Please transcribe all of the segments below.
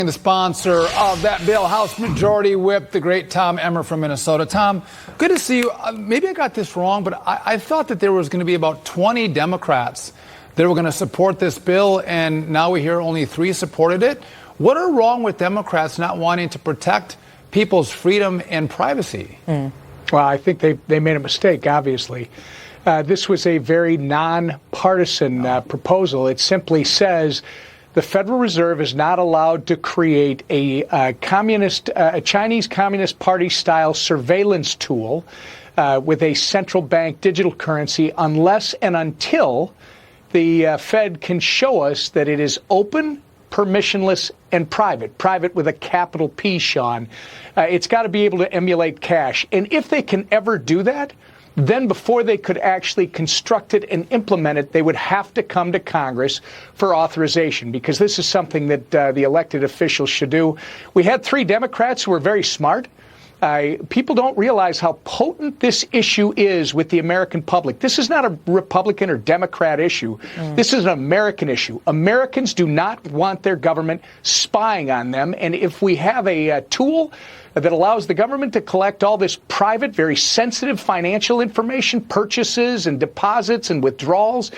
The sponsor of that bill, House Majority Whip, the great Tom Emmer from Minnesota. Tom, good to see you. Maybe I got this wrong, but I thought that there was going to be about 20 Democrats that were going to support this bill, and now we hear only 3 supported it. What are wrong with Democrats not wanting to protect people's freedom and privacy? Well, I think they made a mistake, obviously. This was a very nonpartisan proposal. It simply says the Federal Reserve is not allowed to create a Chinese Communist Party-style surveillance tool with a central bank digital currency unless and until the Fed can show us that it is open, permissionless, and private with a capital P, Sean. It's got to be able to emulate cash. And if they can ever do that, then before they could actually construct it and implement it, they would have to come to Congress for authorization, because this is something that the elected officials should do. We had 3 Democrats who were very smart. People don't realize how potent this issue is with the American public. This is not a Republican or Democrat issue. This is an American issue. Americans do not want their government spying on them. And if we have a tool that allows the government to collect all this private, very sensitive financial information, purchases and deposits and withdrawals,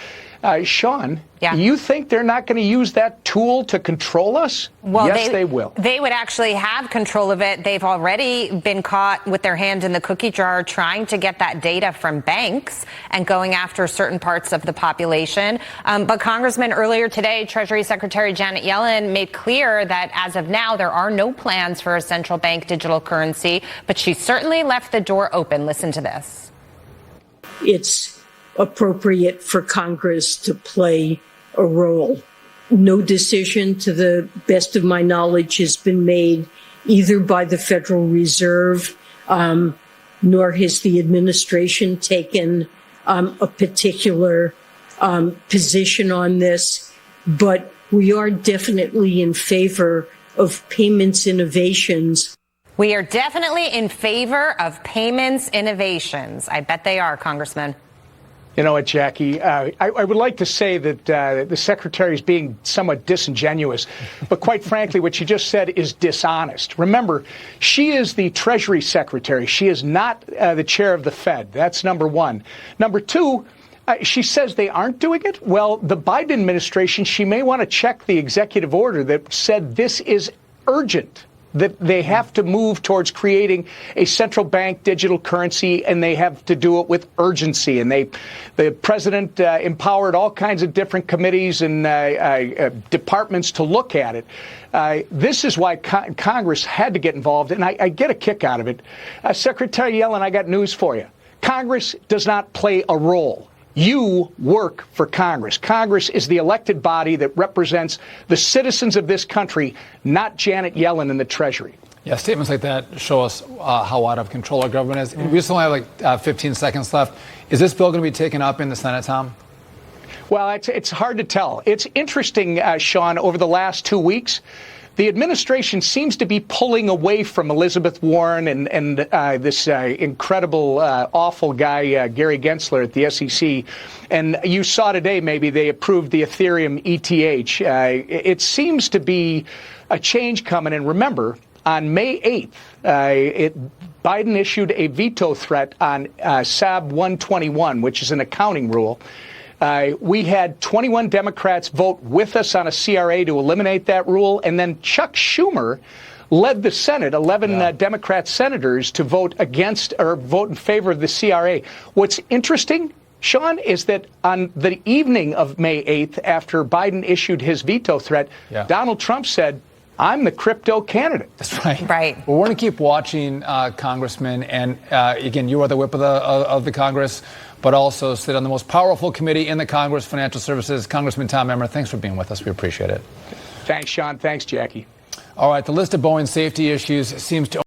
Sean, you think they're not going to use that tool to control us? Well, yes, they will. They would actually have control of it. They've already been caught with their hand in the cookie jar trying to get that data from banks and going after certain parts of the population. But Congressman, earlier today, Treasury Secretary Janet Yellen made clear that as of now, there are no plans for a central bank digital currency, but she certainly left the door open. Listen to this. It's appropriate for Congress to play a role. No decision, to the best of my knowledge, has been made either by the Federal Reserve, nor has the administration taken a particular position on this. But we are definitely in favor of payments innovations. We are definitely in favor of payments innovations. I bet they are, Congressman. You know what, Jackie, I would like to say that the Secretary is being somewhat disingenuous, but quite frankly, what she just said is dishonest. Remember, she is the Treasury Secretary. She is not the chair of the Fed. That's number one. Number two, she says they aren't doing it. Well, the Biden administration, she may want to check the executive order that said this is urgent, that they have to move towards creating a central bank digital currency, and they have to do it with urgency. And the president empowered all kinds of different committees and departments to look at it. This is why Congress had to get involved, and I get a kick out of it. Secretary Yellen, I got news for you. Congress does not play a role. You work for Congress. Congress is the elected body that represents the citizens of this country, not Janet Yellen and the Treasury. Yeah, statements like that show us how out of control our government is. We just only have like 15 seconds left. Is this bill going to be taken up in the Senate, Tom? Well, it's hard to tell. It's interesting, Sean, over the last 2 weeks, the administration seems to be pulling away from Elizabeth Warren and this incredible, awful guy, Gary Gensler at the SEC. And you saw today, maybe they approved the Ethereum ETH. It seems to be a change coming. And remember, on May 8th, Biden issued a veto threat on SAB 121, which is an accounting rule. We had 21 Democrats vote with us on a CRA to eliminate that rule, and then Chuck Schumer led the Senate, 11 Democrat senators, to vote against or vote in favor of the CRA. What's interesting, Sean, is that on the evening of May 8th, after Biden issued his veto threat, Donald Trump said, I'm the crypto candidate. That's right. Right. Well, we're going to keep watching, Congressman. And again, you are the whip of the Congress, but also sit on the most powerful committee in the Congress, Financial Services. Congressman Tom Emmer, thanks for being with us. We appreciate it. Thanks, Sean. Thanks, Jackie. All right. The list of Boeing safety issues seems to